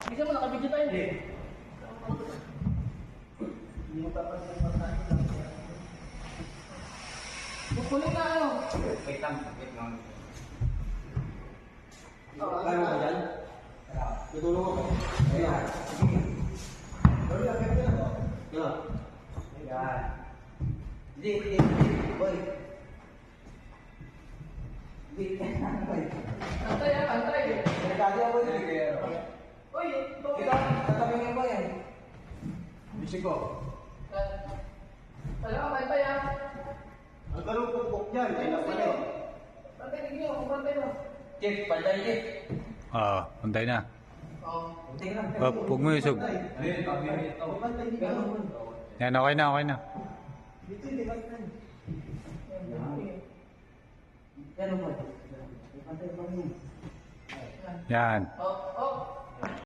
Bisa mo nakabidyo tayo. Hindi mo papansin ang pagkain lang. Kukunin na ano? Wait lang, wait lang. Kaya mo dyan? Tutulong ako. Ayan. Pero yung akit yan, no? Yan. Ayan. Hindi. Boy. Hindi. Antay ah, antay. Nagkadi ako yun. Uy, Ikaw, tatabingin mo yan. Bisig ko. Talaga, antay ah. Ang kalong pukpok dyan, kailan pa rin. Antay, tignan mo, antay mo. Chief, palday, Chief. Oo, antay na. Oo. Huwag mo isog. Ayun, pabili ito. Yan, okay na, okay na. Dito, hindi ka rin. Yan. Oh, oh.